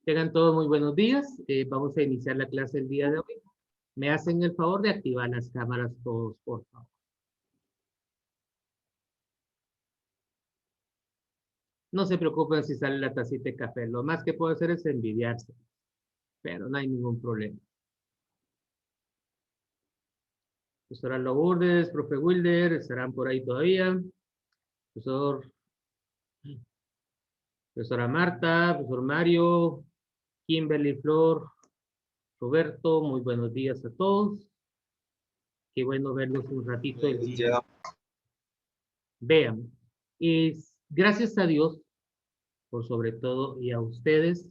Tengan todos muy buenos días. Vamos a iniciar la clase el día de hoy. Me hacen el favor de activar las cámaras todos, por favor. No se preocupen si sale la tacita de café. Lo más que puedo hacer es envidiarse, pero no hay ningún problema. Profesora Lourdes, profe Wilder, estarán por ahí todavía. Profesora Marta, profesor Mario, Kimberly, Flor, Roberto, muy buenos días a todos. Qué bueno verlos un ratito el día. Vean, gracias a Dios, por sobre todo, y a ustedes,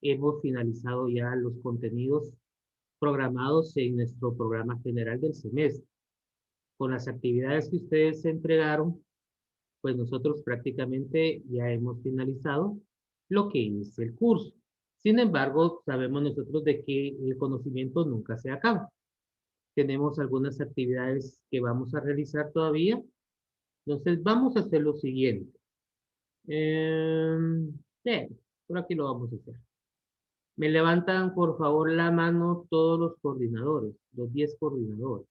hemos finalizado ya los contenidos programados en nuestro programa general del semestre. Con las actividades que ustedes se entregaron, pues nosotros prácticamente ya hemos finalizado lo que es el curso. Sin embargo, sabemos nosotros de que el conocimiento nunca se acaba. Tenemos algunas actividades que vamos a realizar todavía. Entonces, vamos a hacer lo siguiente. Bien, por aquí lo vamos a hacer. Me levantan, por favor, la mano todos los coordinadores, los 10 coordinadores.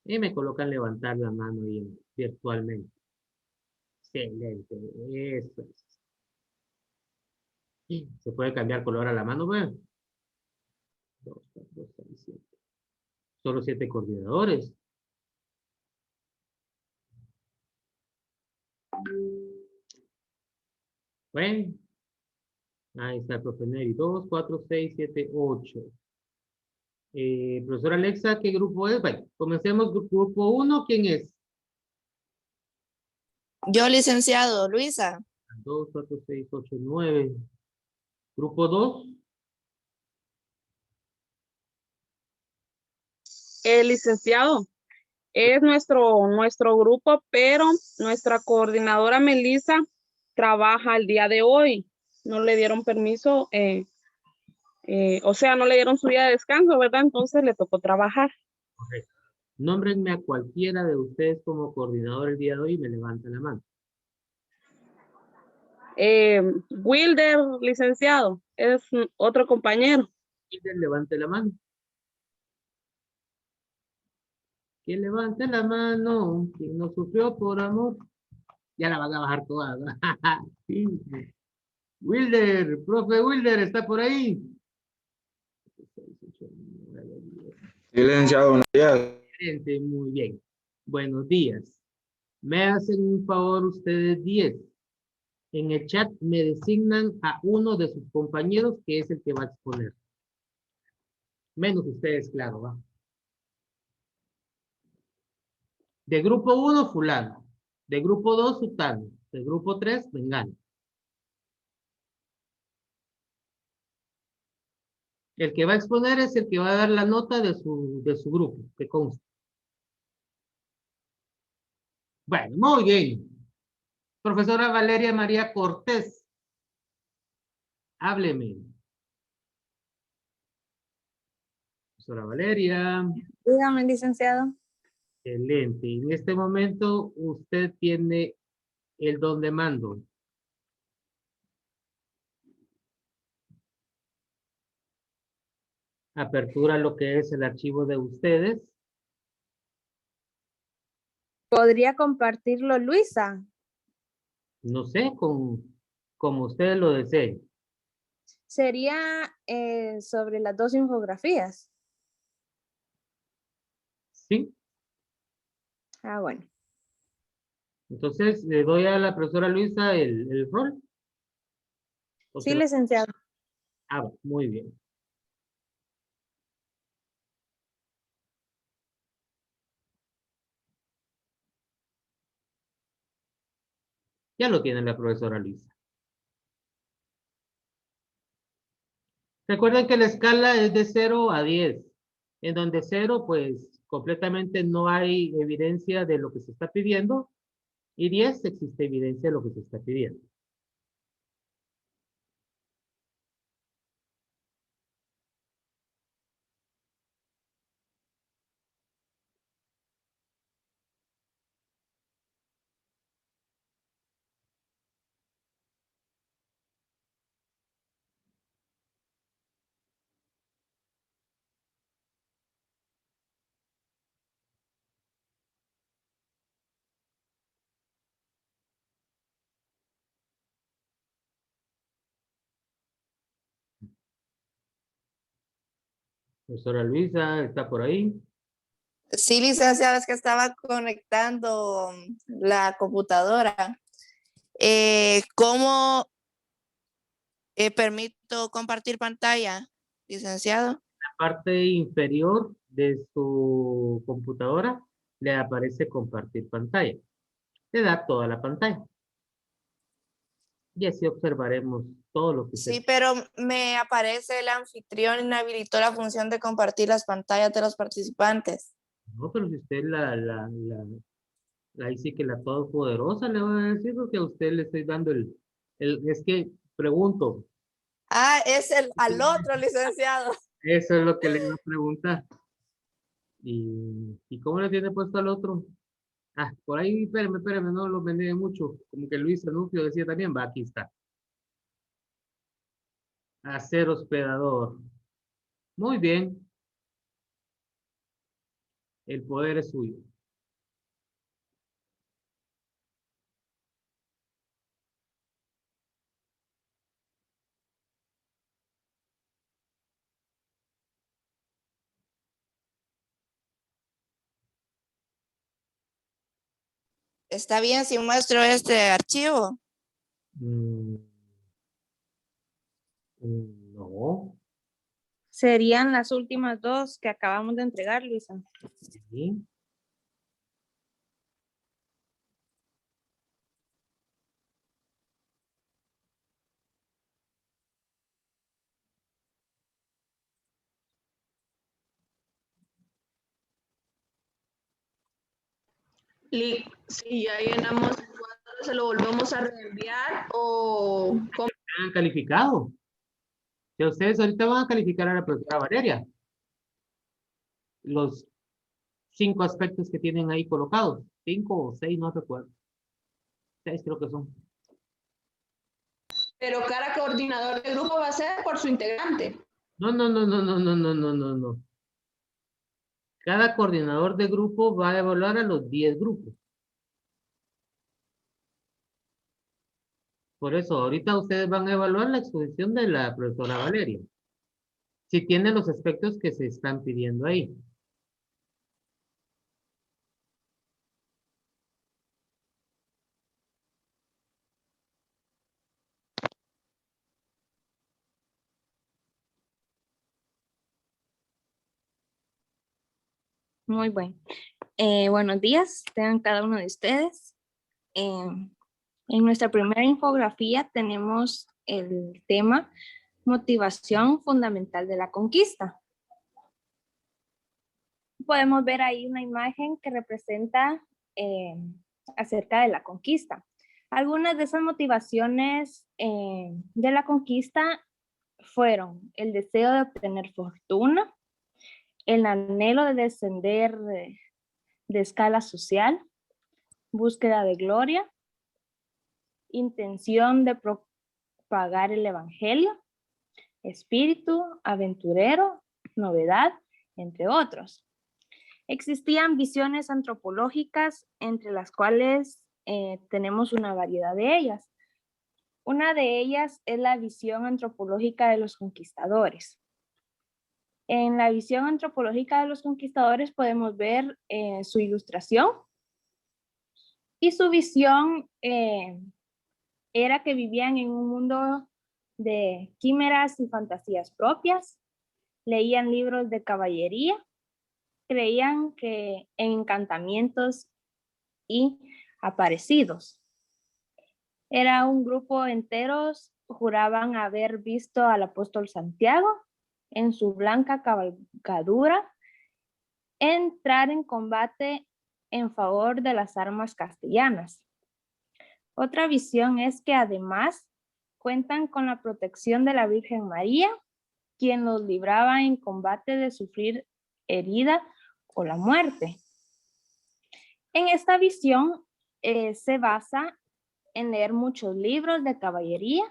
Y me colocan levantar la mano ahí virtualmente. Excelente, eso es. Se puede cambiar color a la mano, vean. 2, 4, 6, 7. Solo 7 coordinadores. Bueno, ahí está el profe Neri. 2, 4, 6, 7, 8. Profesora Alexa, ¿qué grupo es? Bueno, comencemos. Grupo 1, ¿quién es? Yo, licenciado, Luisa. 2, 4, 6, 8, 9. Grupo 2. El licenciado es nuestro grupo, pero nuestra coordinadora Melissa trabaja el día de hoy. No le dieron permiso, o sea, no le dieron su día de descanso, ¿verdad? Entonces le tocó trabajar. Correcto. Nómbrenme a cualquiera de ustedes como coordinador el día de hoy y me levantan la mano. Wilder, licenciado, es otro compañero. Wilder, levante la mano. Que levante la mano. Quien no sufrió por amor. Ya la van a bajar toda, ¿no? Sí. Wilder, profe Wilder, ¿está por ahí? Licenciado, buenos días. Excelente, muy bien. Buenos días. Me hacen un favor ustedes 10. En el chat me designan a uno de sus compañeros que es el que va a exponer. Menos ustedes, claro, ¿va? De grupo 1, fulano. De grupo 2, sutano. De grupo 3, vengano. El que va a exponer es el que va a dar la nota de su grupo, que consta. Bueno, muy bien. Profesora Valeria María Cortés. Hábleme. Profesora Valeria. Dígame, licenciado. Excelente. En este momento usted tiene el don de mando. Apertura lo que es el archivo de ustedes. ¿Podría compartirlo, Luisa? No sé, como ustedes lo deseen. Sería sobre las 2 infografías. ¿Sí? Ah, bueno. Entonces, le doy a la profesora Luisa el rol. Sí, licenciado. Ah, muy bien. Ya lo tiene la profesora Luisa. Recuerden que la escala es de 0 a 10, en donde 0, pues, completamente no hay evidencia de lo que se está pidiendo, y 10 existe evidencia de lo que se está pidiendo. Profesora Luisa, ¿está por ahí? Sí, licenciada, es que estaba conectando la computadora. ¿Cómo permito compartir pantalla, licenciado? La parte inferior de su computadora le aparece compartir pantalla. Le da toda la pantalla. Y así observaremos todo lo que Sí, se... pero me aparece el anfitrión inhabilitó la función de compartir las pantallas de los participantes. No, pero si usted ahí sí que la todopoderosa le va a decir porque a usted le estoy dando es que pregunto, Ah, es el al otro licenciado. eso es lo que le iba a preguntar. ¿Y cómo le tiene puesto al otro? Ah, por ahí, espérame, no lo bendiga mucho. Como que Luis Anuncio decía también, va, aquí está. Hacer hospedador. Muy bien, el poder es suyo. ¿Está bien si muestro este archivo? Mm, no, Serían las últimas dos que acabamos de entregar, Luisa. sí. Si ya llenamos, ¿cuándo se lo volvemos a reenviar o cómo? Han calificado. Si ustedes ahorita van a calificar a la profesora Valeria. Los 5 aspectos que tienen ahí colocados. 5 o 6, no recuerdo. 6 creo que son. Pero cada coordinador de grupo va a ser por su integrante. No. Cada coordinador de grupo va a evaluar a los 10 grupos. Por eso, ahorita ustedes van a evaluar la exposición de la profesora Valeria. Si tiene los aspectos que se están pidiendo ahí. Muy bueno. Buenos días, tengan cada uno de ustedes. En nuestra primera infografía tenemos el tema motivación fundamental de la conquista. Podemos ver ahí una imagen que representa acerca de la conquista. Algunas de esas motivaciones de la conquista fueron el deseo de obtener fortuna, el anhelo de descender de escala social, búsqueda de gloria, intención de propagar el evangelio, espíritu aventurero, novedad, entre otros. Existían visiones antropológicas entre las cuales tenemos una variedad de ellas. Una de ellas es la visión antropológica de los conquistadores. En la visión antropológica de los conquistadores podemos ver su ilustración y su visión era que vivían en un mundo de quimeras y fantasías propias, leían libros de caballería, creían que en encantamientos y aparecidos. Era un grupo enteros, juraban haber visto al apóstol Santiago en su blanca cabalgadura entrar en combate en favor de las armas castellanas. Otra visión es que además cuentan con la protección de la Virgen María, quien los libraba en combate de sufrir herida o la muerte. En esta visión se basa en leer muchos libros de caballería.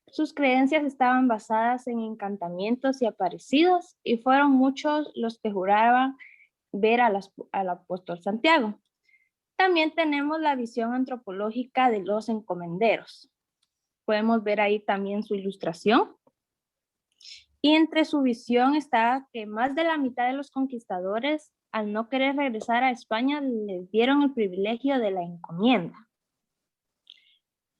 Sus creencias estaban basadas en encantamientos y aparecidos y fueron muchos los que juraban ver al apóstol Santiago. También tenemos la visión antropológica de los encomenderos. Podemos ver ahí también su ilustración. Y entre su visión está que más de la mitad de los conquistadores, al no querer regresar a España, les dieron el privilegio de la encomienda.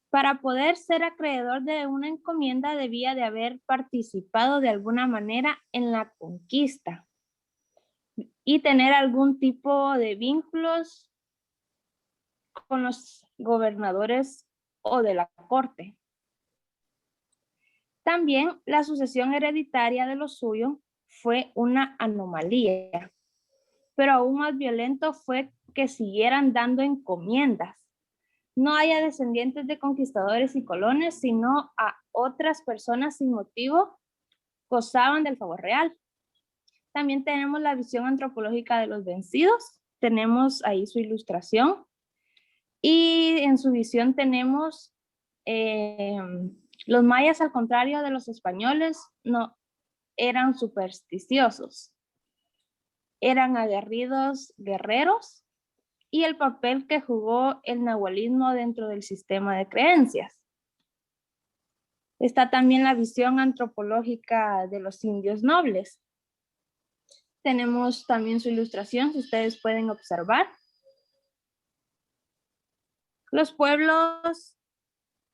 Para poder ser acreedor de una encomienda debía de haber participado de alguna manera en la conquista y tener algún tipo de vínculos con los gobernadores o de la corte. También la sucesión hereditaria de lo suyo fue una anomalía, pero aún más violento fue que siguieran dando encomiendas. No haya descendientes de conquistadores y colones, sino a otras personas sin motivo gozaban del favor real. También tenemos la visión antropológica de los vencidos, tenemos ahí su ilustración, y en su visión tenemos los mayas, al contrario de los españoles, no eran supersticiosos, eran aguerridos guerreros, y el papel que jugó el nahualismo dentro del sistema de creencias. Está también la visión antropológica de los indios nobles. Tenemos también su ilustración, si ustedes pueden observar. Los pueblos,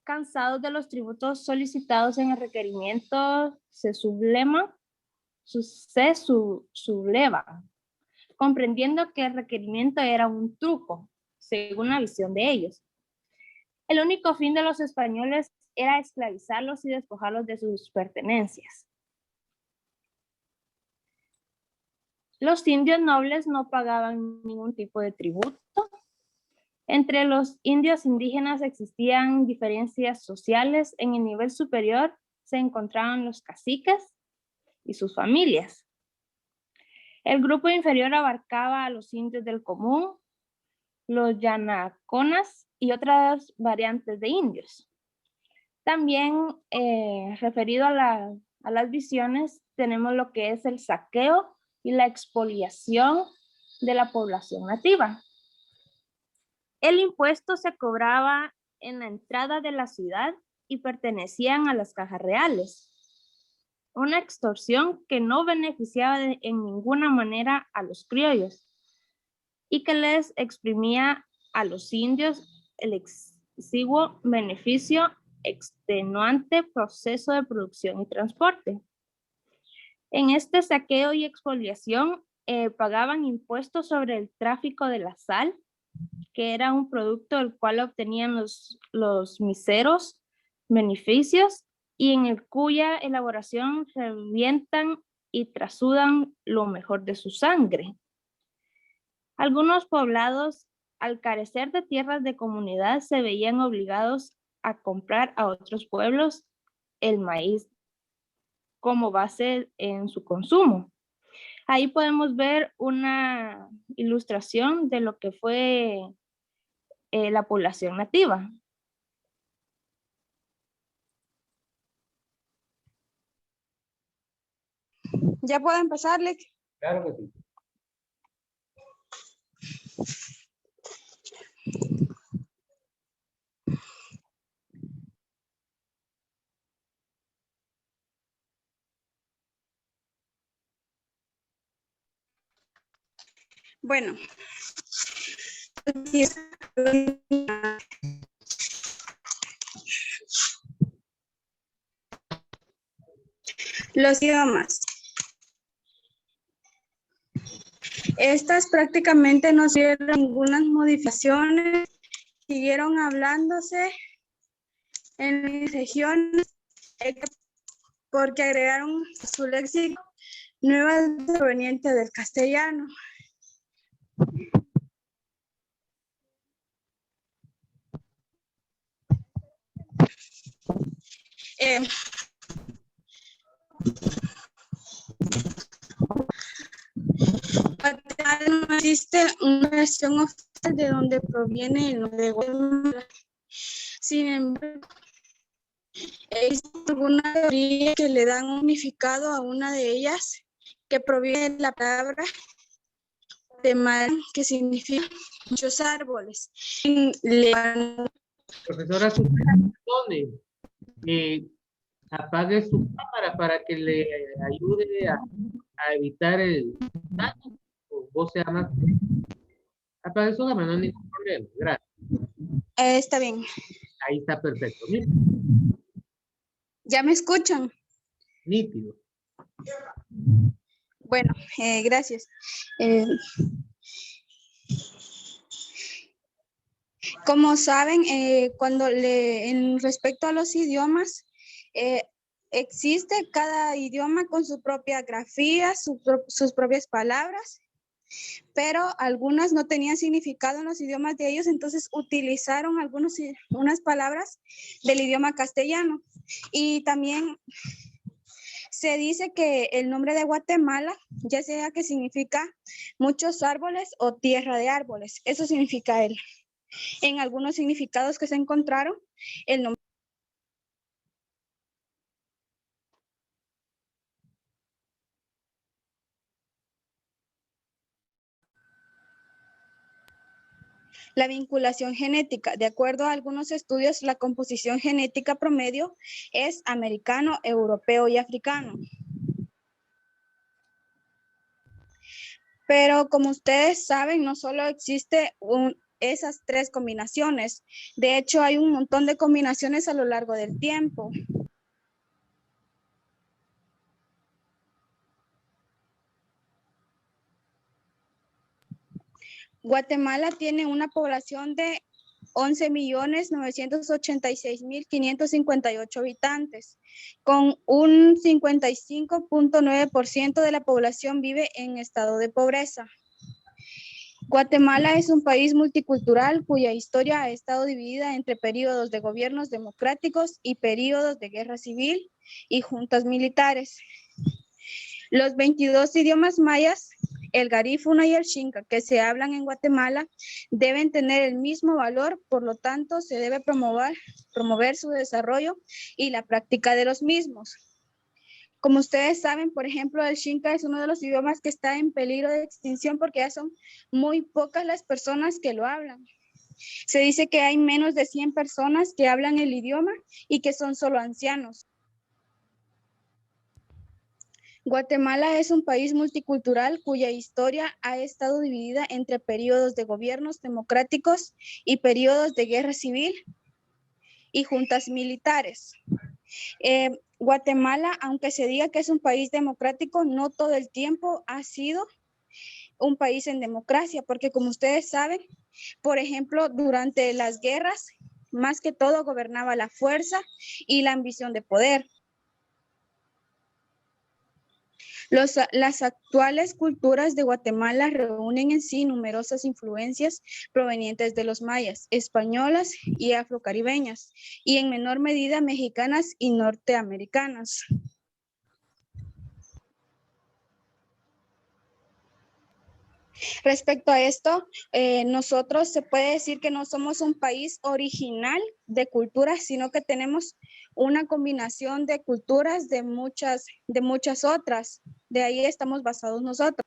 cansados de los tributos solicitados en el requerimiento, se sublevan, comprendiendo que el requerimiento era un truco, según la visión de ellos. El único fin de los españoles era esclavizarlos y despojarlos de sus pertenencias. Los indios nobles no pagaban ningún tipo de tributo. Entre los indios indígenas existían diferencias sociales. En el nivel superior se encontraban los caciques y sus familias. El grupo inferior abarcaba a los indios del común, los yanaconas y otras variantes de indios. También, referido a las visiones, tenemos lo que es el saqueo y la expoliación de la población nativa. El impuesto se cobraba en la entrada de la ciudad y pertenecían a las cajas reales. Una extorsión que no beneficiaba en ninguna manera a los criollos y que les exprimía a los indios el exiguo beneficio extenuante proceso de producción y transporte. En este saqueo y expoliación pagaban impuestos sobre el tráfico de la sal, que era un producto del cual obtenían los miseros beneficios y en el cuya elaboración revientan y trasudan lo mejor de su sangre. Algunos poblados, al carecer de tierras de comunidad, se veían obligados a comprar a otros pueblos el maíz como base en su consumo. Ahí podemos ver una ilustración de lo que fue la población nativa. ¿Ya puedo empezar, Lick? Claro que sí. Bueno. Los idiomas. Estas prácticamente no hicieron ninguna modificaciones, siguieron hablándose en las regiones porque agregaron a su léxico nuevas provenientes del castellano. No existe una versión oficial de donde proviene el nombre de Guatemala. Sin embargo, existe alguna teoría que le dan un significado a una de ellas, que proviene de la palabra Guatemala, que significa muchos árboles. Profesora, ¿dónde? Apague su cámara para que le ayude a evitar el daño o voz sea más. Apague su cámara, no hay ningún problema. Gracias. Está bien. Ahí está perfecto. Mira, ¿Ya me escuchan? nítido. Bueno, gracias. Como saben, en respecto a los idiomas, existe cada idioma con su propia grafía, sus propias palabras, pero algunas no tenían significado en los idiomas de ellos, entonces utilizaron unas palabras del idioma castellano. Y también se dice que el nombre de Guatemala, ya sea que significa muchos árboles o tierra de árboles, eso significa él. En algunos significados que se encontraron, el nombre. La vinculación genética. De acuerdo a algunos estudios, la composición genética promedio es americano, europeo y africano. Pero como ustedes saben, no solo existe esas tres combinaciones. De hecho, hay un montón de combinaciones a lo largo del tiempo. Guatemala tiene una población de 11.986.558 habitantes, con un 55.9% de la población vive en estado de pobreza. Guatemala es un país multicultural cuya historia ha estado dividida entre periodos de gobiernos democráticos y periodos de guerra civil y juntas militares. Los 22 idiomas mayas, el garífuna y el xinca que se hablan en Guatemala deben tener el mismo valor, por lo tanto se debe promover su desarrollo y la práctica de los mismos. Como ustedes saben, por ejemplo, el xinca es uno de los idiomas que está en peligro de extinción porque ya son muy pocas las personas que lo hablan. Se dice que hay menos de 100 personas que hablan el idioma y que son solo ancianos. Guatemala es un país multicultural cuya historia ha estado dividida entre periodos de gobiernos democráticos y periodos de guerra civil y juntas militares. Guatemala, aunque se diga que es un país democrático, no todo el tiempo ha sido un país en democracia, porque como ustedes saben, por ejemplo, durante las guerras, más que todo gobernaba la fuerza y la ambición de poder. Las actuales culturas de Guatemala reúnen en sí numerosas influencias provenientes de los mayas, españolas y afrocaribeñas, y en menor medida mexicanas y norteamericanas. Respecto a esto, nosotros se puede decir que no somos un país original de culturas, sino que tenemos una combinación de culturas de muchas otras. De ahí estamos basados nosotros.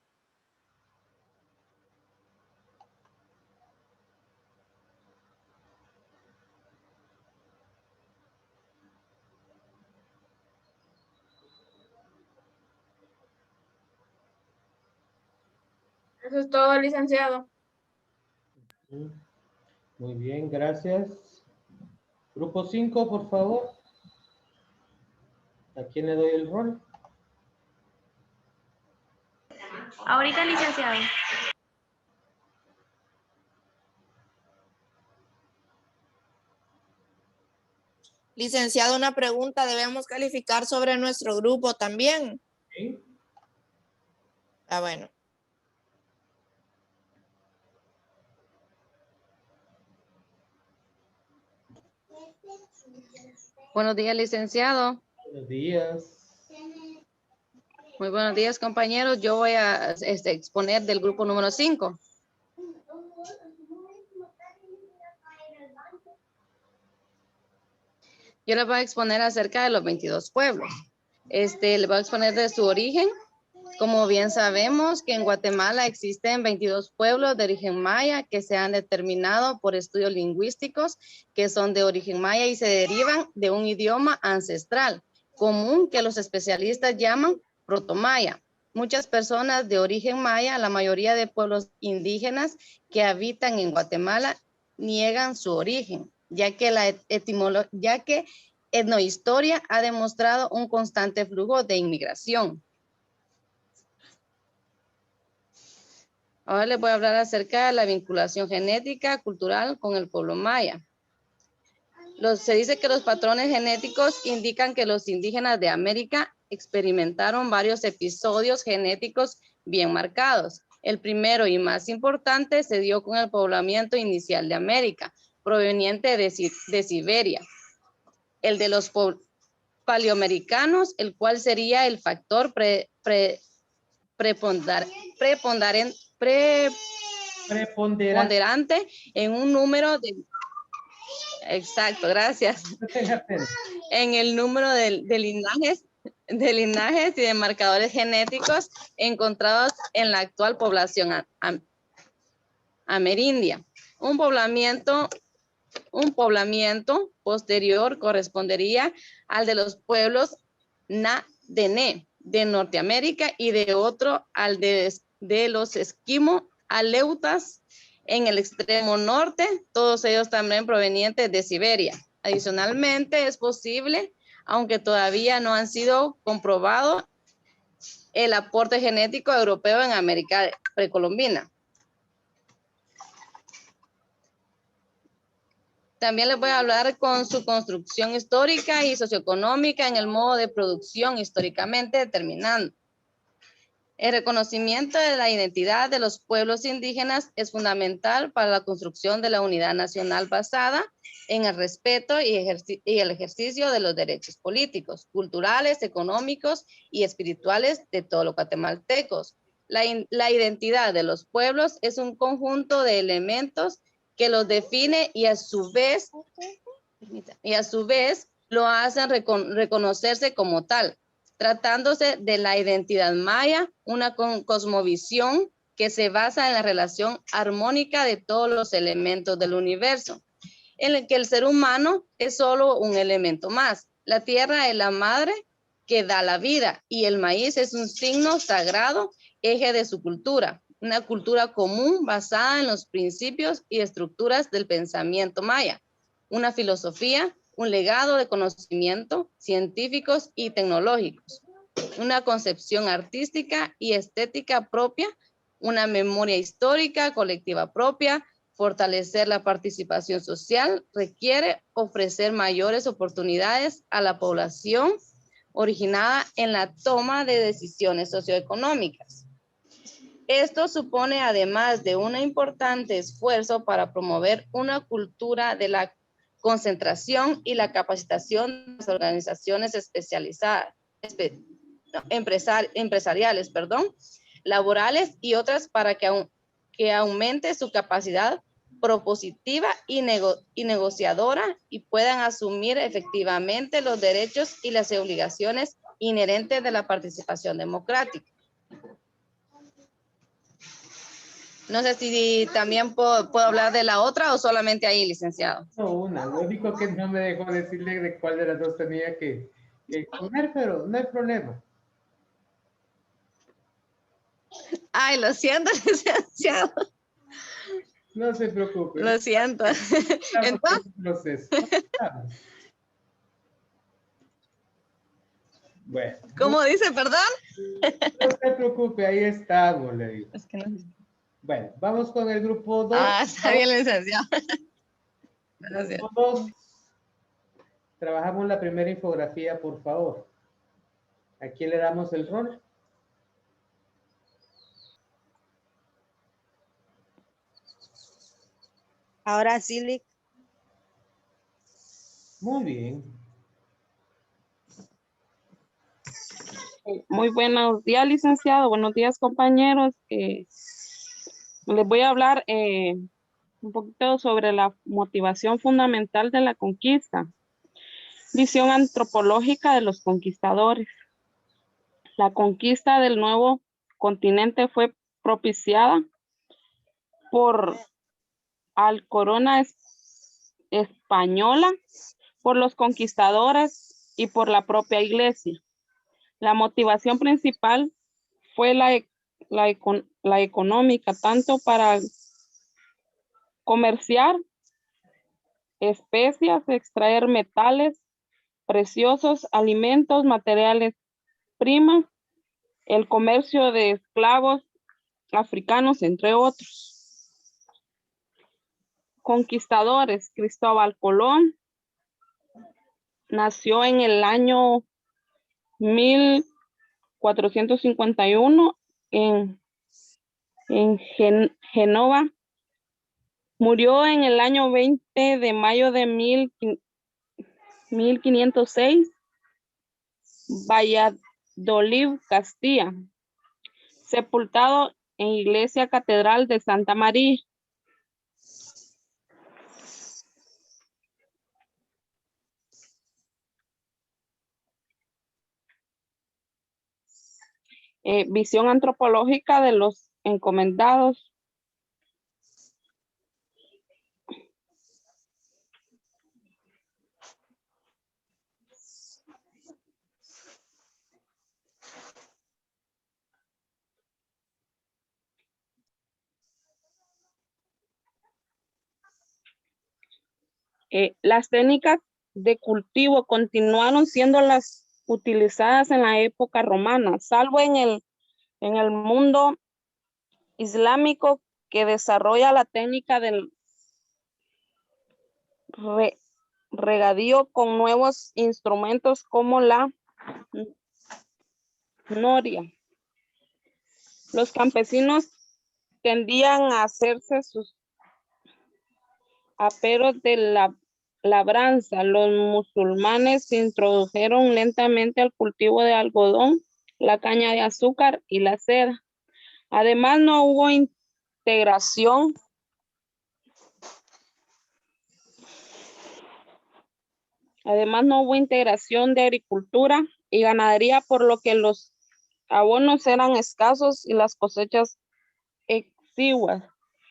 Eso es todo, licenciado. Muy bien, gracias. Grupo 5, por favor. ¿A quién le doy el rol? Ahorita, licenciado. Licenciado, una pregunta. ¿Debemos calificar sobre nuestro grupo también? Sí. Bueno. Buenos días, licenciado. Buenos días. Muy buenos días, compañeros. Yo voy a exponer del grupo número 5. Yo les voy a exponer acerca de los 22 pueblos. Les voy a exponer de su origen. Como bien sabemos que en Guatemala existen 22 pueblos de origen maya que se han determinado por estudios lingüísticos que son de origen maya y se derivan de un idioma ancestral, común que los especialistas llaman protomaya. Muchas personas de origen maya, la mayoría de pueblos indígenas que habitan en Guatemala, niegan su origen, ya que etnohistoria ha demostrado un constante flujo de inmigración. Ahora les voy a hablar acerca de la vinculación genética cultural con el pueblo maya. Se dice que los patrones genéticos indican que los indígenas de América experimentaron varios episodios genéticos bien marcados. El primero y más importante se dio con el poblamiento inicial de América, proveniente de Siberia. El de los paleoamericanos, el cual sería el factor preponderante en un número de... Exacto, gracias. En el número de linajes y de marcadores genéticos encontrados en la actual población amerindia. Un poblamiento posterior correspondería al de los pueblos na-dené de Norteamérica y de otro al de los esquimo aleutas en el extremo norte, todos ellos también provenientes de Siberia. Adicionalmente, es posible, aunque todavía no han sido comprobado, el aporte genético europeo en América precolombina. También les voy a hablar con su construcción histórica y socioeconómica en el modo de producción históricamente determinado. El reconocimiento de la identidad de los pueblos indígenas es fundamental para la construcción de la unidad nacional basada en el respeto y el ejercicio de los derechos políticos, culturales, económicos y espirituales de todos los guatemaltecos. La identidad de los pueblos es un conjunto de elementos que los define y a su vez lo hacen reconocerse como tal. Tratándose de la identidad maya, una cosmovisión que se basa en la relación armónica de todos los elementos del universo, en el que el ser humano es solo un elemento más. La tierra es la madre que da la vida y el maíz es un signo sagrado, eje de su cultura, una cultura común basada en los principios y estructuras del pensamiento maya, una filosofía, un legado de conocimiento científicos y tecnológicos, una concepción artística y estética propia, una memoria histórica colectiva propia. Fortalecer la participación social requiere ofrecer mayores oportunidades a la población originada en la toma de decisiones socioeconómicas. Esto supone, además de un importante esfuerzo para promover una cultura de la concentración y la capacitación de las organizaciones especializadas, empresariales, laborales y otras para que aumente su capacidad propositiva y negociadora y puedan asumir efectivamente los derechos y las obligaciones inherentes de la participación democrática. No sé si también puedo hablar de la otra o solamente ahí, licenciado. No, una. Lo único que no me dejó decirle de cuál de las dos tenía que comer, pero no hay problema. Ay, lo siento, licenciado. No se preocupe. Lo siento. Entonces, bueno. ¿Cómo dice, perdón? No se preocupe, ahí estamos, le digo. Es que no. Bueno, vamos con el grupo 2. Ah, está bien, licenciado. Gracias. Grupo 2. Trabajamos la primera infografía, por favor. ¿A quién le damos el rol? Ahora sí, Lic. Muy bien. Muy buenos días, licenciado. Buenos días, compañeros. Les voy a hablar un poquito sobre la motivación fundamental de la conquista. Visión antropológica de los conquistadores. La conquista del nuevo continente fue propiciada por al corona española, por los conquistadores y por la propia iglesia. La motivación principal fue la económica, tanto para comerciar especias, extraer metales preciosos, alimentos, materiales primas, el comercio de esclavos africanos, entre otros. Conquistadores. Cristóbal Colón nació en el año 1451 en Génova. Murió en el año 20 de mayo de 1506, Valladolid, Castilla. Sepultado en Iglesia Catedral de Santa María. Visión antropológica de los encomendados. Las técnicas de cultivo continuaron siendo las utilizadas en la época romana, salvo en el mundo islámico, que desarrolla la técnica del regadío con nuevos instrumentos como la noria. Los campesinos tendían a hacerse sus aperos de la labranza. Los musulmanes introdujeron lentamente el cultivo de algodón, la caña de azúcar y la seda. Además, no hubo integración de agricultura y ganadería, por lo que los abonos eran escasos y las cosechas exiguas.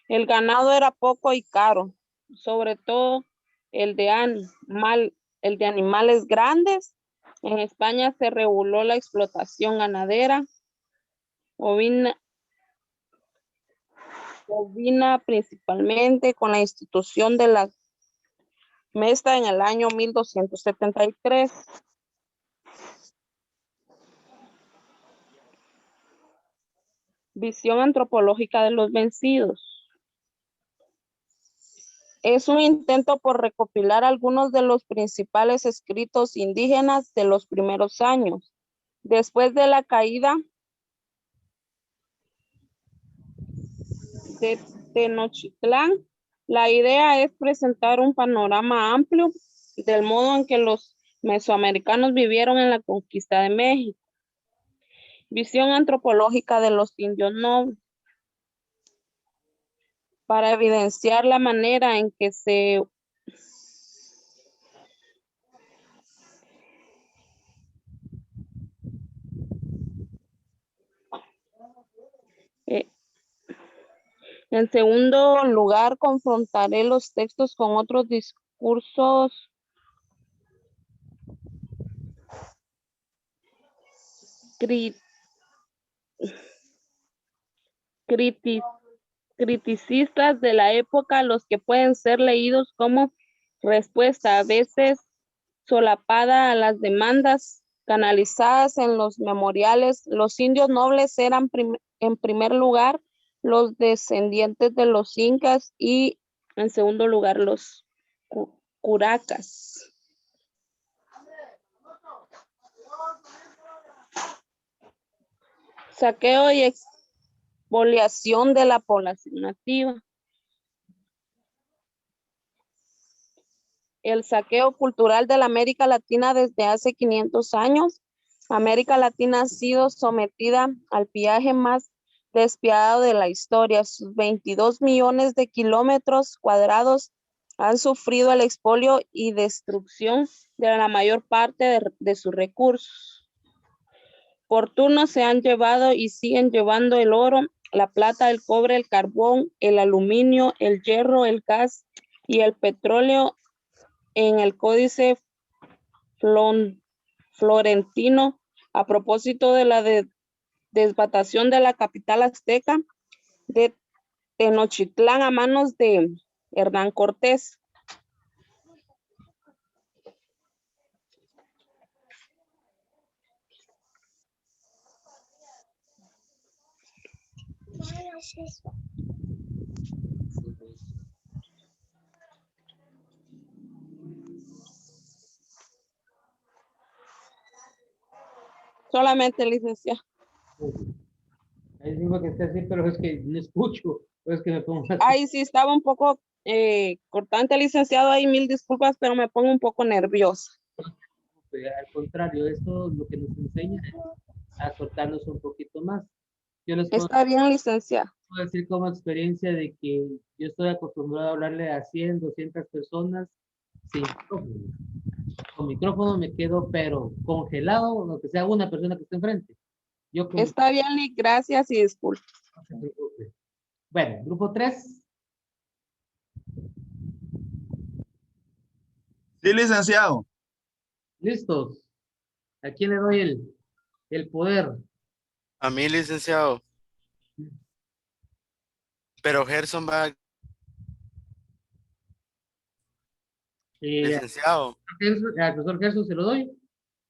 El ganado era poco y caro, sobre todo el de animales grandes. En España se reguló la explotación ganadera, ovina principalmente, con la institución de la mesta en el año 1273. Visión antropológica de los vencidos. Es un intento por recopilar algunos de los principales escritos indígenas de los primeros años. Después de la caída de Tenochtitlán, la idea es presentar un panorama amplio del modo en que los mesoamericanos vivieron en la conquista de México. Visión antropológica de los indios nobles. Para evidenciar la manera en que se en segundo lugar, confrontaré los textos con otros discursos criticistas de la época, los que pueden ser leídos como respuesta, a veces solapada, a las demandas canalizadas en los memoriales. Los indios nobles eran en primer lugar los descendientes de los incas y en segundo lugar los curacas. Saqueo y expoliación de la población nativa. El saqueo cultural de la América Latina desde hace 500 años. América Latina ha sido sometida al pillaje más despiadado de la historia. Sus 22 millones de kilómetros cuadrados han sufrido el expolio y destrucción de la mayor parte de sus recursos. Por turno se han llevado y siguen llevando el oro, la plata, el cobre, el carbón, el aluminio, el hierro, el gas y el petróleo en el Códice Florentino a propósito de la desbatación de la capital azteca de Tenochtitlán a manos de Hernán Cortés. Solamente, licenciado. Ahí digo que está así, pero es que no escucho. Es que me pongo así. Ay, sí, estaba un poco cortante, licenciado. Ahí 1000 disculpas, pero me pongo un poco nerviosa. Al contrario, esto lo que nos enseña es a soltarnos un poquito más. Yo les puedo Está bien, licenciado. decir como experiencia de que yo estoy acostumbrado a hablarle a 100, 200 personas sin micrófono. Con micrófono me quedo, pero congelado, lo que sea una persona que esté enfrente. Yo con... Está bien, Lee, gracias y disculpas. No se preocupe. Bueno, grupo 3. Sí, licenciado. ¿Listos? ¿A quién le doy el poder? A mí, licenciado. Pero Gerson va... Licenciado. Al profesor Gerson se lo doy.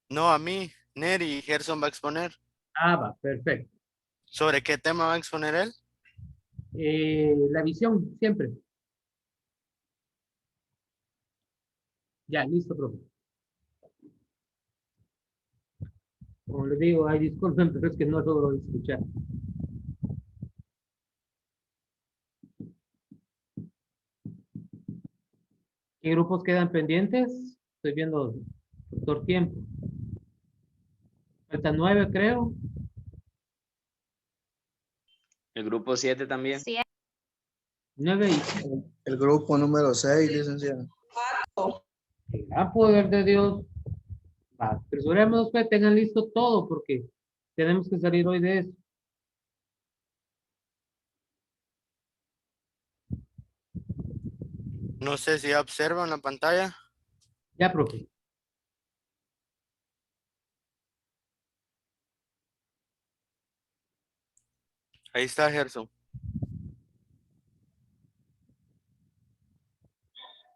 No, a mí. Neri, Gerson va a exponer. Ah, va, perfecto. ¿Sobre qué tema va a exponer él? La visión, siempre. Ya, listo, profe. Como les digo, ay, disculpen, pero es que no logro escuchar. ¿Qué grupos quedan pendientes? Estoy viendo por tiempo. Faltan 9, creo. El grupo 7 también. Sí. 9 y... El grupo número 6, licenciado. El gran poder de Dios. Va, apresuremos, pues, tengan listo todo, porque tenemos que salir hoy de eso. No sé si observan la pantalla. Ya, profe. Ahí está Gerson.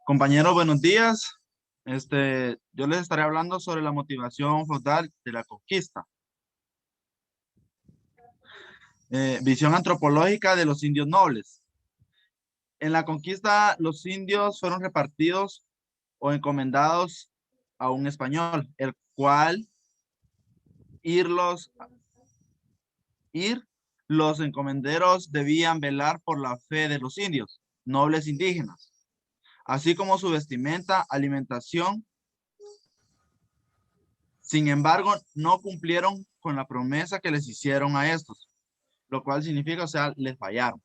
Compañeros, buenos días. Yo les estaré hablando sobre la motivación feudal de la conquista. Visión antropológica de los indios nobles. En la conquista, los indios fueron repartidos o encomendados a un español, el cual los encomenderos debían velar por la fe de los indios, nobles indígenas, así como su vestimenta, alimentación. Sin embargo, no cumplieron con la promesa que les hicieron a estos, lo cual significa, o sea, les fallaron.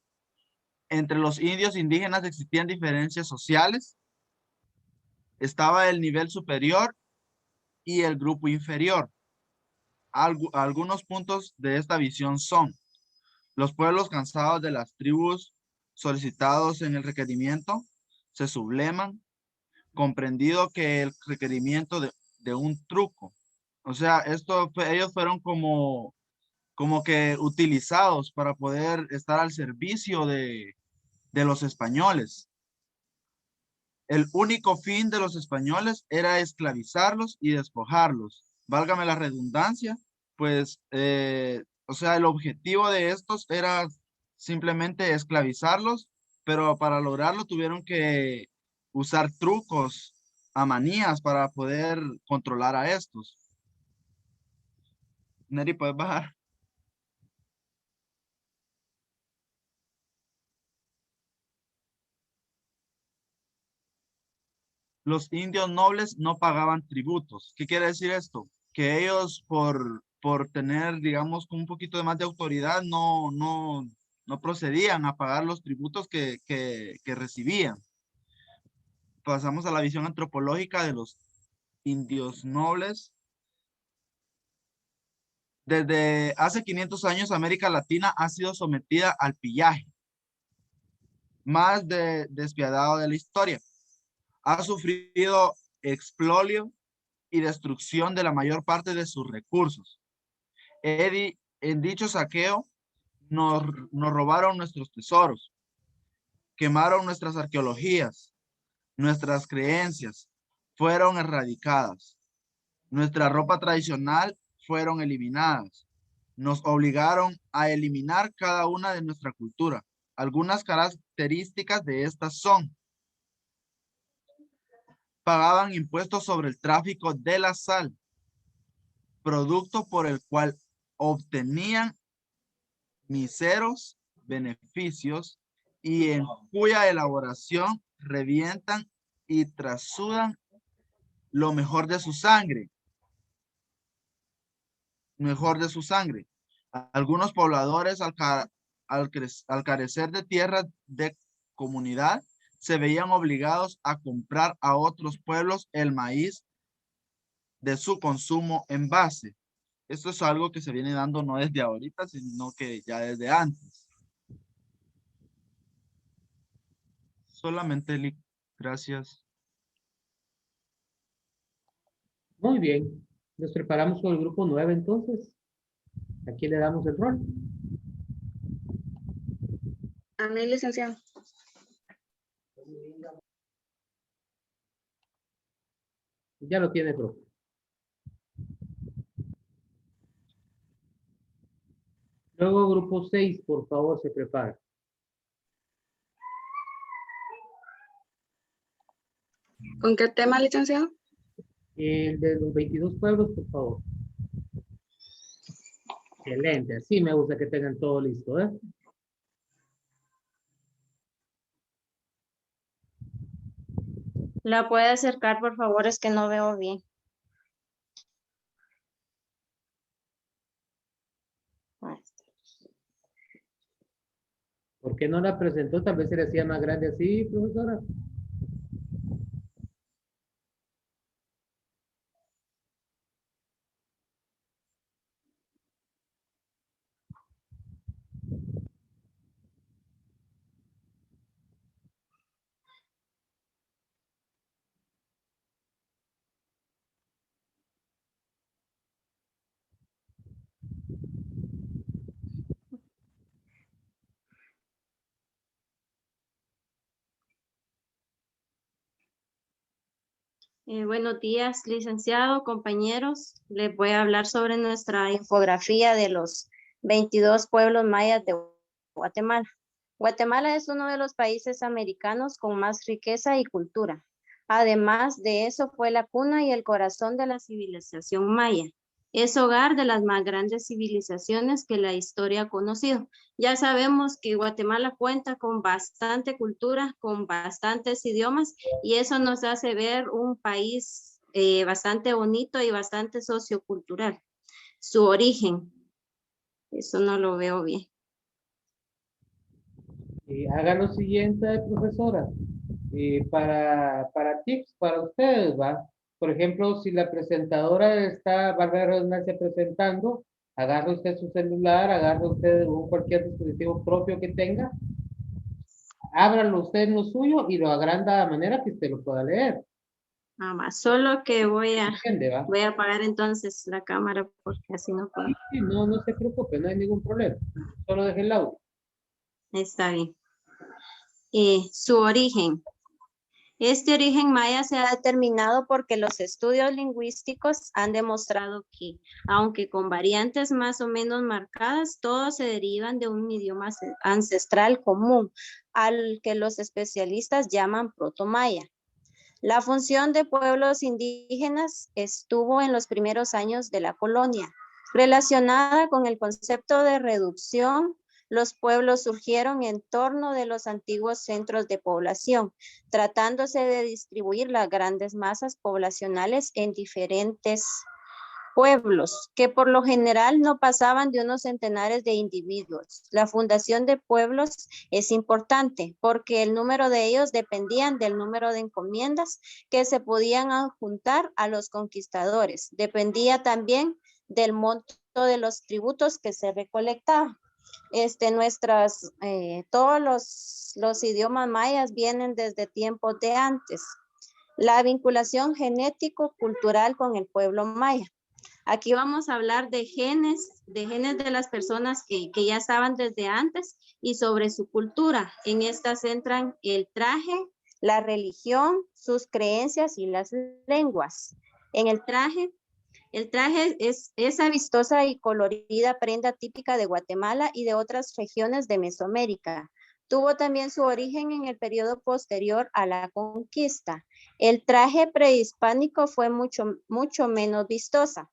Entre los indios indígenas existían diferencias sociales. Estaba el nivel superior y el grupo inferior. Algunos puntos de esta visión son: los pueblos cansados de las tribus solicitados en el requerimiento se subleman, comprendido que el requerimiento de un truco. O sea, ellos fueron como que utilizados para poder estar al servicio de los españoles. El único fin de los españoles era esclavizarlos y despojarlos. Válgame la redundancia, pues, o sea, el objetivo de estos era simplemente esclavizarlos, pero para lograrlo tuvieron que usar trucos, manías para poder controlar a estos. Neri, ¿puedes bajar? Los indios nobles no pagaban tributos. ¿Qué quiere decir esto? Que ellos por tener, digamos, un poquito de más de autoridad, no procedían a pagar los tributos que recibían. Pasamos a la visión antropológica de los indios nobles. Desde hace 500 años, América Latina ha sido sometida al pillaje más despiadado de la historia. Ha sufrido expolio, y destrucción de la mayor parte de sus recursos. En dicho saqueo nos robaron nuestros tesoros, quemaron nuestras arqueologías, nuestras creencias fueron erradicadas, nuestra ropa tradicional fueron eliminadas, nos obligaron a eliminar cada una de nuestra cultura. Algunas características de estas son: pagaban impuestos sobre el tráfico de la sal, producto por el cual obtenían míseros beneficios y en cuya elaboración revientan y trasudan lo mejor de su sangre. Algunos pobladores al carecer de tierras de comunidad se veían obligados a comprar a otros pueblos el maíz de su consumo en base. Esto es algo que se viene dando no desde ahorita, sino que ya desde antes. Solamente, gracias. Muy bien. Nos preparamos con el grupo 9 entonces. ¿A quién le damos el rol? A mí, licenciado. Ya lo tiene, profe. Luego grupo 6, por favor, se prepara. ¿Con qué tema, licenciado? El de los 22 pueblos, por favor. Excelente, así me gusta que tengan todo listo, ¿eh? ¿La puede acercar, por favor? Es que no veo bien. ¿Por qué no la presentó? Tal vez se le hacía más grande así, profesora. Buenos días, licenciado, compañeros. Les voy a hablar sobre nuestra infografía de los 22 pueblos mayas de Guatemala. Guatemala es uno de los países americanos con más riqueza y cultura. Además de eso, fue la cuna y el corazón de la civilización maya. Es hogar de las más grandes civilizaciones que la historia ha conocido. Ya sabemos que Guatemala cuenta con bastante cultura, con bastantes idiomas, y eso nos hace ver un país bastante bonito y bastante sociocultural. Su origen, eso no lo veo bien. Haga lo siguiente, profesora. Para tips para ustedes, ¿va? Por ejemplo, si la presentadora está, valga la redundancia, presentando, agarre usted su celular, agarre usted cualquier dispositivo propio que tenga, ábralo usted en lo suyo y lo agranda de manera que usted lo pueda leer. Nada más, solo que voy a ¿Entiende, va? voy a apagar entonces la cámara porque así no puedo. Sí, no se preocupe, no hay ningún problema. Solo deje el audio. Está bien. Su origen. Este origen maya se ha determinado porque los estudios lingüísticos han demostrado que, aunque con variantes más o menos marcadas, todos se derivan de un idioma ancestral común, al que los especialistas llaman protomaya. La función de pueblos indígenas estuvo en los primeros años de la colonia. Relacionada con el concepto de reducción, los pueblos surgieron en torno de los antiguos centros de población, tratándose de distribuir las grandes masas poblacionales en diferentes pueblos, que por lo general no pasaban de unos centenares de individuos. La fundación de pueblos es importante porque el número de ellos dependían del número de encomiendas que se podían adjuntar a los conquistadores. Dependía también del monto de los tributos que se recolectaban. Todos los idiomas mayas vienen desde tiempos de antes. La vinculación genético-cultural con el pueblo maya. Aquí vamos a hablar de genes de las personas que ya estaban desde antes y sobre su cultura. En estas entran el traje, la religión, sus creencias y las lenguas. En el traje es esa vistosa y colorida prenda típica de Guatemala y de otras regiones de Mesoamérica. Tuvo también su origen en el periodo posterior a la conquista. El traje prehispánico fue mucho menos vistosa.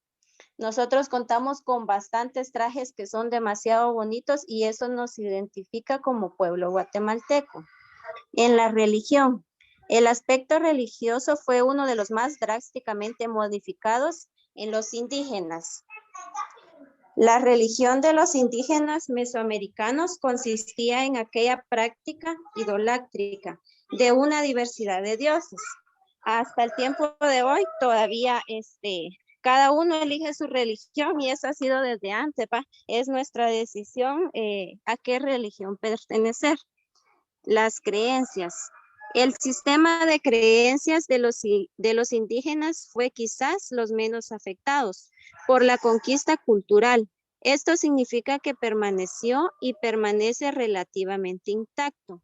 Nosotros contamos con bastantes trajes que son demasiado bonitos y eso nos identifica como pueblo guatemalteco. En la religión, el aspecto religioso fue uno de los más drásticamente modificados en los indígenas. La religión de los indígenas mesoamericanos consistía en aquella práctica idolátrica de una diversidad de dioses. Hasta el tiempo de hoy todavía cada uno elige su religión y eso ha sido desde antes, es nuestra decisión a qué religión pertenecer. Las creencias. El sistema de creencias de los indígenas fue quizás los menos afectados por la conquista cultural. Esto significa que permaneció y permanece relativamente intacto,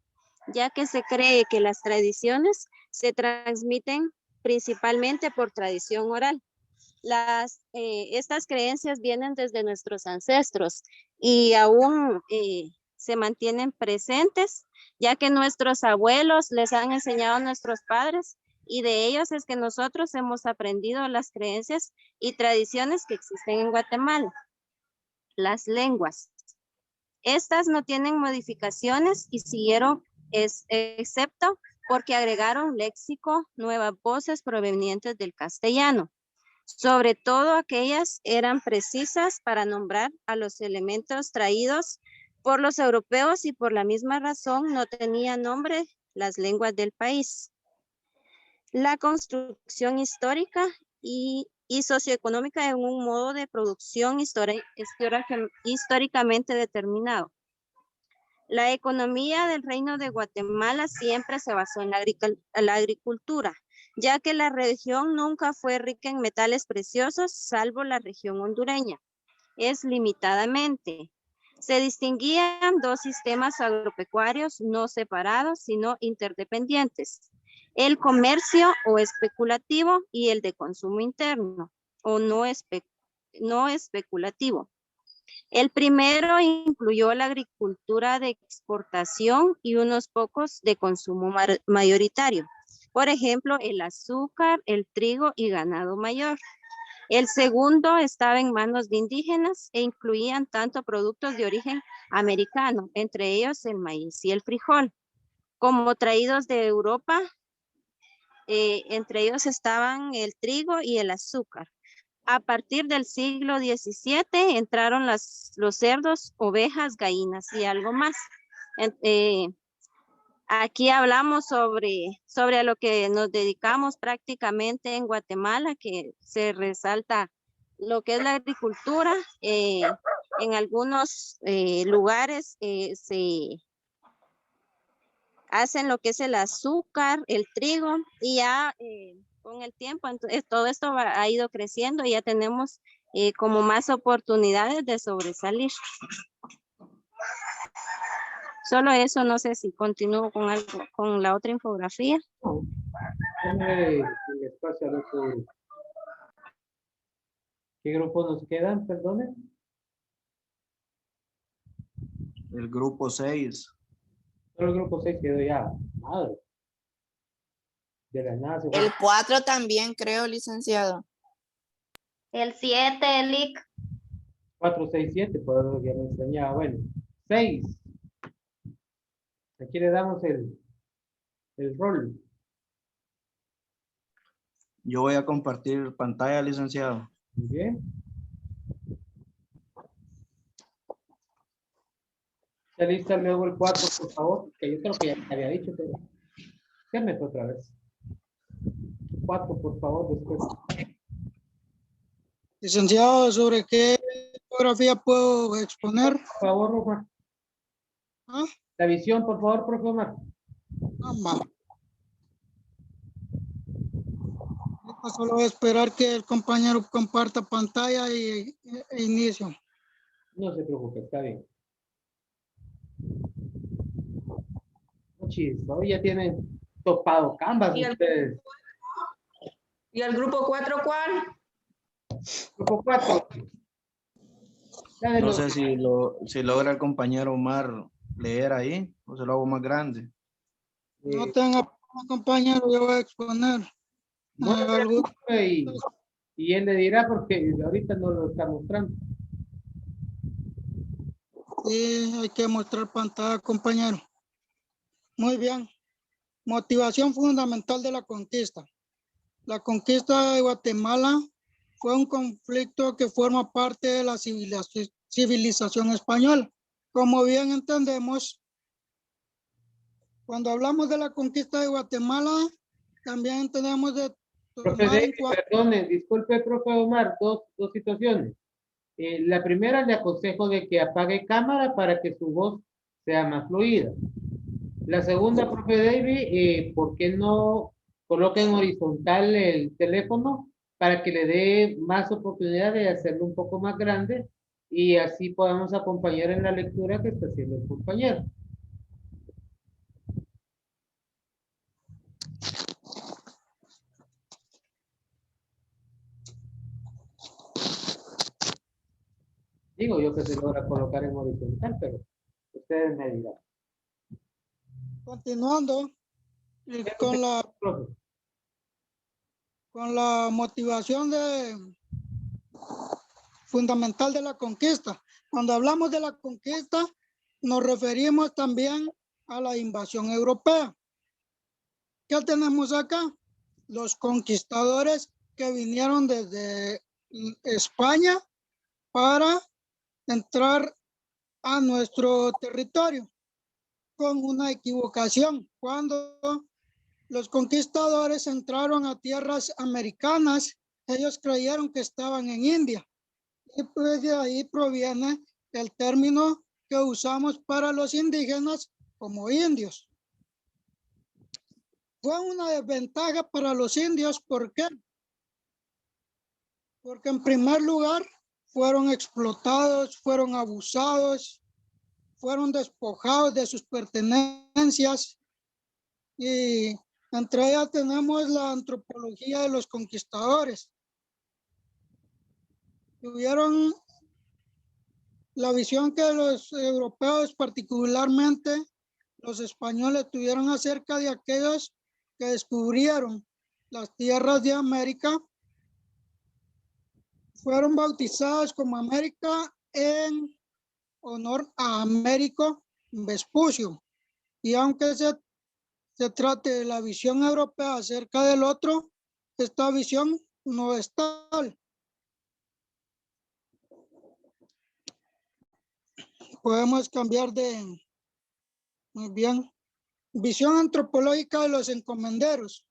ya que se cree que las tradiciones se transmiten principalmente por tradición oral. Estas creencias vienen desde nuestros ancestros y aún se mantienen presentes, ya que nuestros abuelos les han enseñado a nuestros padres y de ellos es que nosotros hemos aprendido las creencias y tradiciones que existen en Guatemala. Las lenguas. Estas no tienen modificaciones y siguieron excepto porque agregaron léxico, nuevas voces provenientes del castellano. Sobre todo aquellas eran precisas para nombrar a los elementos traídos por los europeos y por la misma razón no tenía nombre las lenguas del país. La construcción histórica y socioeconómica en un modo de producción históricamente determinado. La economía del Reino de Guatemala siempre se basó en la agricultura, ya que la región nunca fue rica en metales preciosos, salvo la región hondureña. Es limitadamente. Se distinguían dos sistemas agropecuarios no separados, sino interdependientes. El comercio o especulativo y el de consumo interno o no especulativo. El primero incluyó la agricultura de exportación y unos pocos de consumo mayoritario. Por ejemplo, el azúcar, el trigo y ganado mayor. El segundo estaba en manos de indígenas e incluían tanto productos de origen americano, entre ellos el maíz y el frijol, como traídos de Europa. Entre ellos estaban el trigo y el azúcar. A partir del siglo XVII entraron los cerdos, ovejas, gallinas y algo más. Aquí hablamos sobre a lo que nos dedicamos prácticamente en Guatemala, que se resalta lo que es la agricultura. En algunos lugares se hacen lo que es el azúcar, el trigo, y ya con el tiempo entonces, todo esto ha ido creciendo y ya tenemos como más oportunidades de sobresalir. Solo eso, no sé si continúo con algo, con la otra infografía. Déjame el espacio al otro grupo. ¿Qué grupos nos quedan, perdone? El grupo 6. Solo el grupo 6 quedó ya. Madre. De la nada se fue. El 4 también, creo, licenciado. El 7, Elic. 4, 6, 7, por lo que me enseñaba. Bueno, 6. Aquí le damos el rol. Yo voy a compartir pantalla, licenciado. Muy bien. ¿Está lista luego el 4, por favor? Que yo creo que ya te había dicho, pero déjame otra vez. 4, por favor, después. Licenciado, ¿sobre qué fotografía puedo exponer? Por favor, Omar. ¿Ah? La visión, por favor, profe Omar. Ah, Solo voy a esperar que el compañero comparta pantalla e inicio. No se preocupe, está bien. Chis, hoy ya tienen topado Canvas ¿Y el, ustedes. ¿Y el grupo 4 cuál? Grupo 4. No sé si logra el compañero Omar leer ahí o se lo hago más grande. No tenga problema, compañero, yo voy a exponer. No se algo. preocupe y él le dirá porque ahorita no lo está mostrando. Sí, hay que mostrar pantalla, compañero. Muy bien. Motivación fundamental de la conquista. La conquista de Guatemala fue un conflicto que forma parte de la civilización española. Como bien entendemos, cuando hablamos de la conquista de Guatemala, también tenemos de Profe tomar en David, cuenta. perdone, disculpe, profe Omar, dos situaciones. La primera, le aconsejo de que apague cámara para que su voz sea más fluida. La segunda, profe David, ¿por qué no coloca en horizontal el teléfono para que le dé más oportunidad de hacerlo un poco más grande y así podamos acompañar en la lectura que está haciendo el compañero? Digo yo que se logra colocar en horizontal, pero ustedes me dirán. Continuando con la motivación fundamental de la conquista. Cuando hablamos de la conquista, nos referimos también a la invasión europea. ¿Qué tenemos acá? Los conquistadores que vinieron desde España para entrar a nuestro territorio con una equivocación. Cuando los conquistadores entraron a tierras americanas, ellos creyeron que estaban en India. Y pues de ahí proviene el término que usamos para los indígenas como indios. Fue una desventaja para los indios, ¿por qué? Porque en primer lugar fueron explotados, fueron abusados, fueron despojados de sus pertenencias y entre ellas tenemos la antropología de los conquistadores. Tuvieron la visión que los europeos, particularmente los españoles, tuvieron acerca de aquellos que descubrieron las tierras de América, fueron bautizados como América en honor a Américo Vespucio. Y aunque se trate de la visión europea acerca del otro, esta visión no es tal. Podemos cambiar de, muy bien, visión antropológica de los encomenderos.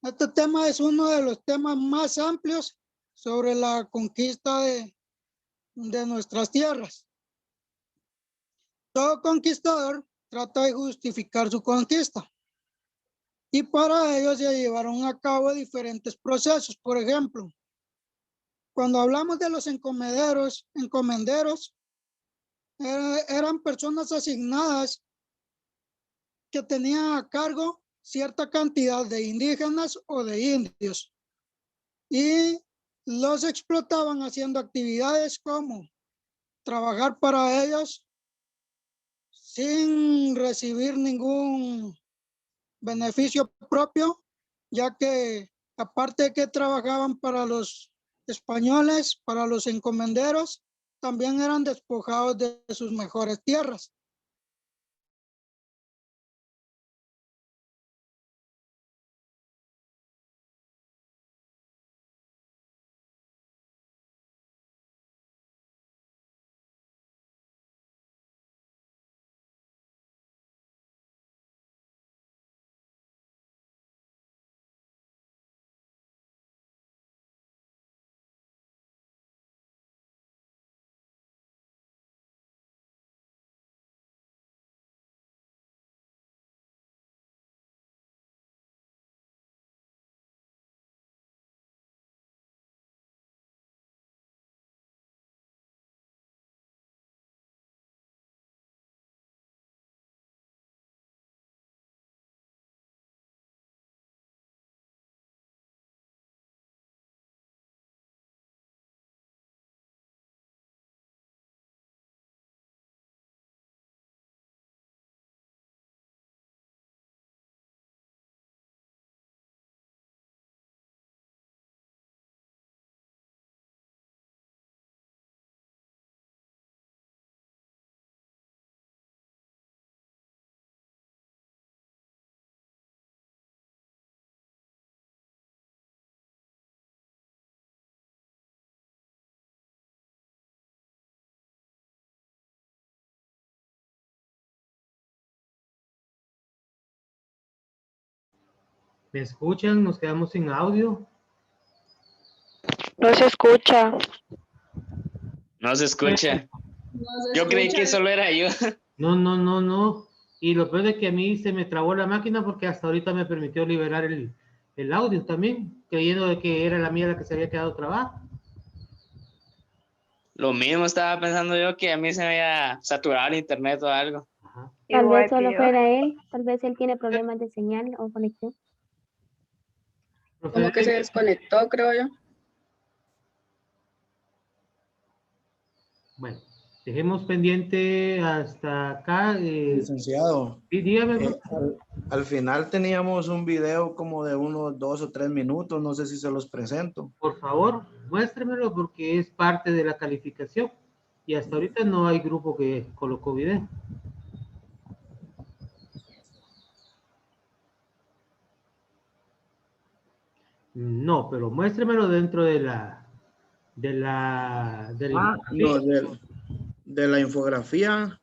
Este tema es uno de los temas más amplios sobre la conquista de nuestras tierras. Todo conquistador trata de justificar su conquista y para ello se llevaron a cabo diferentes procesos. Por ejemplo, cuando hablamos de los encomenderos eran personas asignadas que tenían a cargo cierta cantidad de indígenas o de indios y los explotaban haciendo actividades como trabajar para ellos sin recibir ningún beneficio propio, ya que aparte de que trabajaban para los españoles, para los encomenderos, también eran despojados de sus mejores tierras. ¿Me escuchan? Nos quedamos sin audio. No se escucha. No se escucha. Yo creí que solo era yo. No. Y lo peor es que a mí se me trabó la máquina porque hasta ahorita me permitió liberar el audio también, creyendo de que era la mía la que se había quedado trabada. Lo mismo estaba pensando yo, que a mí se me había saturado el internet o algo. Tal Igual vez solo que yo. fuera él, tal vez él tiene problemas de señal o conexión. Como que se desconectó, creo yo. Bueno, dejemos pendiente hasta acá. Licenciado, Sí, dígame. al final teníamos un video como de unos 2 o 3 minutos, no sé si se los presento. Por favor, muéstremelo porque es parte de la calificación. Y hasta ahorita no hay grupo que colocó video. No, pero muéstremelo dentro de la No, de la infografía.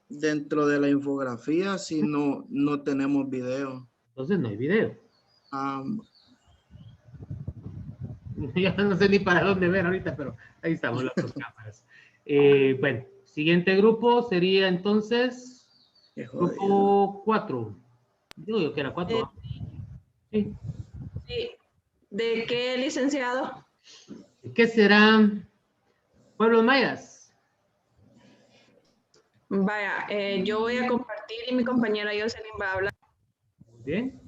Dentro de la infografía sí no tenemos video. Entonces no hay video. Ah, Ya no sé ni para dónde ver ahorita, pero ahí estamos las dos cámaras. Bueno, siguiente grupo sería entonces grupo 4. Digo yo que era 4. Sí. Sí. ¿De qué, licenciado? ¿Qué serán pueblos mayas? Vaya, yo voy a compartir y mi compañera Jocelyn va a hablar. Muy bien.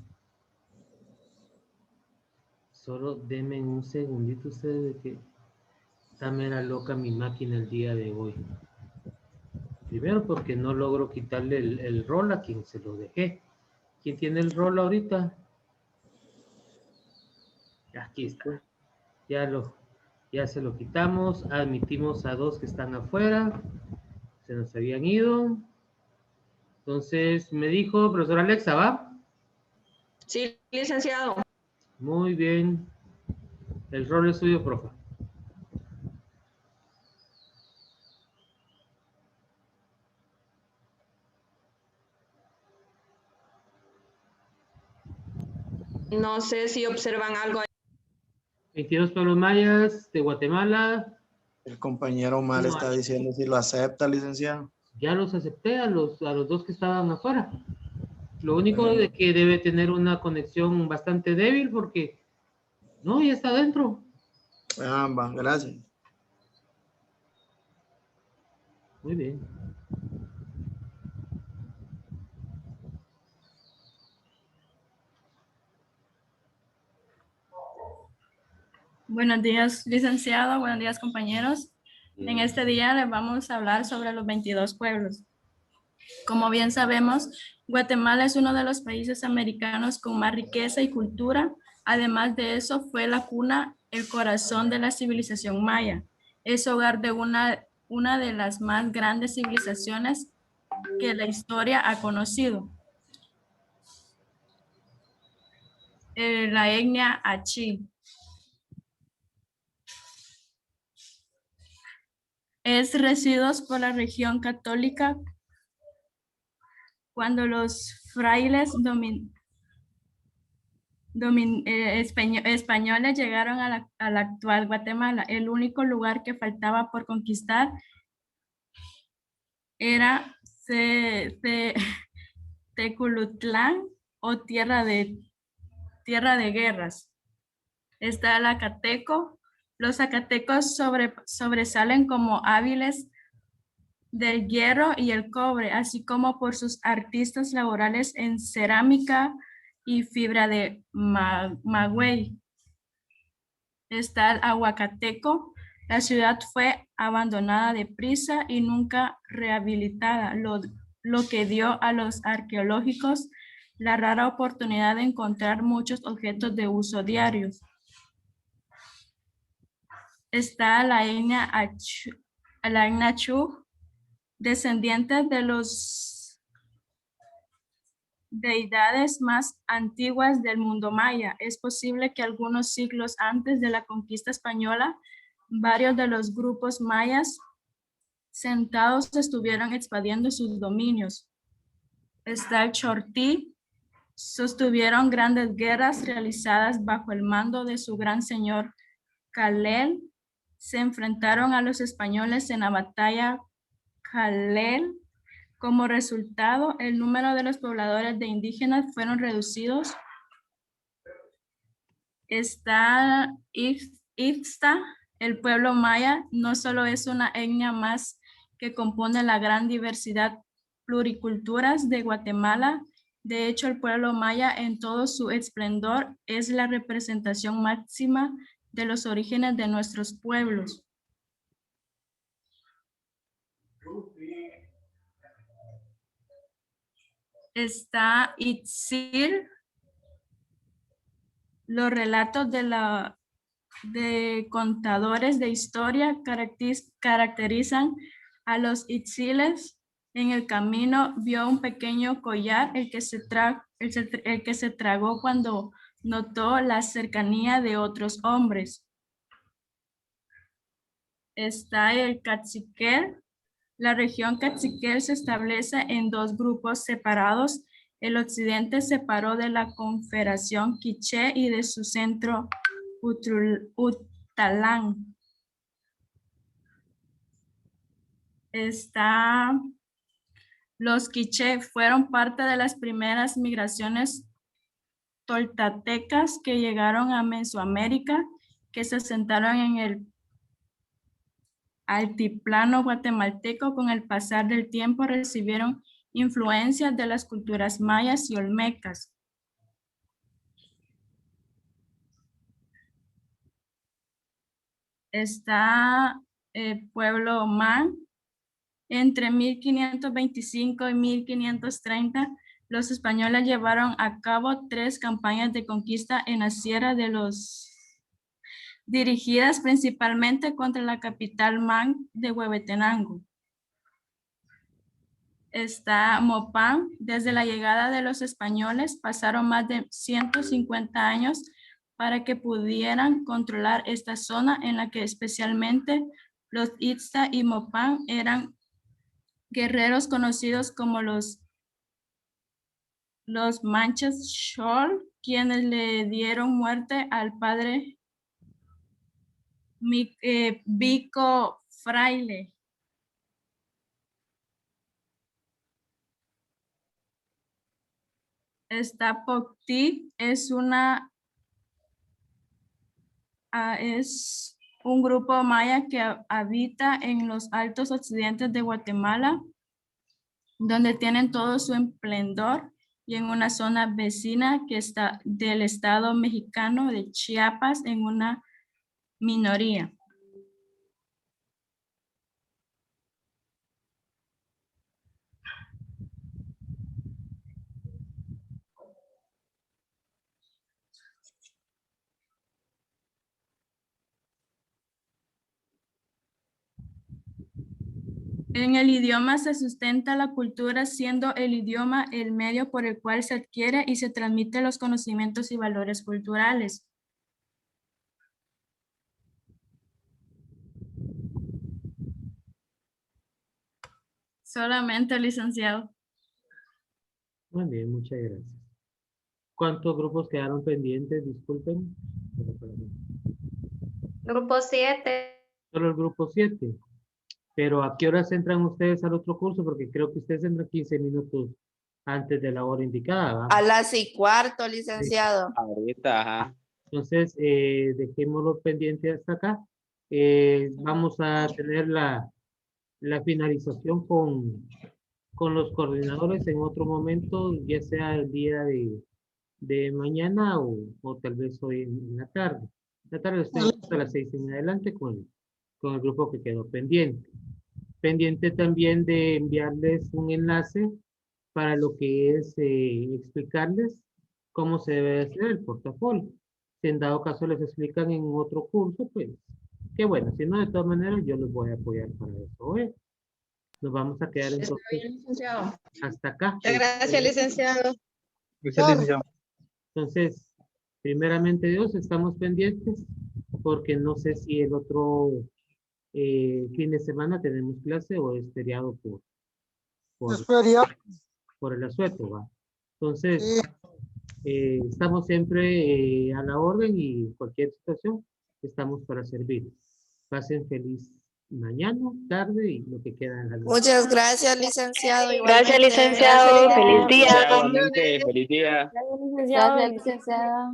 Solo denme un segundito ustedes de que está mera loca mi máquina el día de hoy. Primero porque no logro quitarle el rol a quien se lo dejé. ¿Quién tiene el rol ahorita? Aquí está. Ya se lo quitamos. Admitimos a 2 que están afuera. Se nos habían ido. Entonces me dijo, profesor Alexa, ¿va? Sí, licenciado. Muy bien. El rol es suyo, profe. No sé si observan algo ahí. 22 pueblos mayas de Guatemala. el compañero Omar está diciendo si lo acepta, licenciado. Ya los acepté a los 2 que estaban afuera. Lo único es que debe tener una conexión bastante débil porque no, ya está adentro. Ah, va, gracias. Muy bien. Buenos días, licenciado. Buenos días, compañeros. En este día les vamos a hablar sobre los 22 pueblos. Como bien sabemos, Guatemala es uno de los países americanos con más riqueza y cultura. Además de eso, fue la cuna, el corazón de la civilización maya. Es hogar de una de las más grandes civilizaciones que la historia ha conocido. La etnia Achi. Es recibidos por la región católica cuando los frailes españoles llegaron a la actual Guatemala. El único lugar que faltaba por conquistar era Teculutlán o tierra de guerras. Está el Acateco. Los zacatecos sobresalen como hábiles del hierro y el cobre, así como por sus artistas laborales en cerámica y fibra de maguey. Está el Aguacateco. La ciudad fue abandonada deprisa y nunca rehabilitada, lo que dio a los arqueológicos la rara oportunidad de encontrar muchos objetos de uso diario. Está la etnia Achu, descendientes de los deidades más antiguas del mundo maya. Es posible que algunos siglos antes de la conquista española, varios de los grupos mayas sentados estuvieron expandiendo sus dominios. Está el Chortí, sostuvieron grandes guerras realizadas bajo el mando de su gran señor Khalel. Se enfrentaron a los españoles en la batalla Khalel. Como resultado, el número de los pobladores de indígenas fueron reducidos. Está Ixta, el pueblo maya, no solo es una etnia más que compone la gran diversidad pluriculturas de Guatemala. De hecho, el pueblo maya en todo su esplendor es la representación máxima de los orígenes de nuestros pueblos. Está Itzir, los relatos de contadores de historia caracterizan a los itziles. En el camino vio un pequeño collar, el que se tragó cuando notó la cercanía de otros hombres. Está el caciquel. La región caciquel se establece en dos grupos separados. El occidente separó de la Confederación Quiché y de su centro Utalán. Los quiché fueron parte de las primeras migraciones toltecas que llegaron a Mesoamérica, que se asentaron en el altiplano guatemalteco. Con el pasar del tiempo recibieron influencias de las culturas mayas y olmecas. Está el pueblo Man. Entre 1525 y 1530, los españoles llevaron a cabo 3 campañas de conquista en la Sierra de los, dirigidas principalmente contra la capital Man de Huehuetenango. Está Mopán. Desde la llegada de los españoles pasaron más de 150 años para que pudieran controlar esta zona, en la que especialmente los Itzá y Mopán eran guerreros conocidos como los Manchas Shol, quienes le dieron muerte al padre Vico Fraile. Esta Pocti es un grupo maya que habita en los altos occidentes de Guatemala, donde tienen todo su esplendor, y en una zona vecina que está del estado mexicano de Chiapas en una minoría. En el idioma se sustenta la cultura, siendo el idioma el medio por el cual se adquiere y se transmite los conocimientos y valores culturales. Solamente, licenciado. Muy bien, muchas gracias. ¿Cuántos grupos quedaron pendientes? Disculpen. Grupo 7. Solo el grupo 7. Pero ¿a qué horas entran ustedes al otro curso? Porque creo que ustedes entran 15 minutos antes de la hora indicada, ¿va? A las 6:15, licenciado. Ahorita, ajá. Entonces, dejémoslo pendiente hasta acá. Vamos a tener la finalización con los coordinadores en otro momento, ya sea el día de mañana o tal vez hoy en la tarde. En la tarde estoy hasta las 6 en adelante con el grupo que quedó pendiente. Pendiente también de enviarles un enlace para lo que es explicarles cómo se debe hacer el portafolio. Si en dado caso les explican en otro curso, pues qué bueno. Si no, de todas maneras, yo les voy a apoyar para eso. Nos vamos a quedar entonces licenciado. hasta acá. Muchas gracias, licenciado. Gracias, licenciado. Entonces, primeramente Dios, estamos pendientes porque no sé si el otro fin de semana tenemos clase o es feriado por el asueto, ¿va? Entonces, Estamos siempre a la orden y cualquier situación estamos para servir. Pasen feliz mañana, tarde y lo que queda en la noche. Muchas gracias, licenciado. Gracias, igualmente. licenciado. Feliz día. Igualmente, feliz día. Gracias, licenciado. Gracias, licenciada.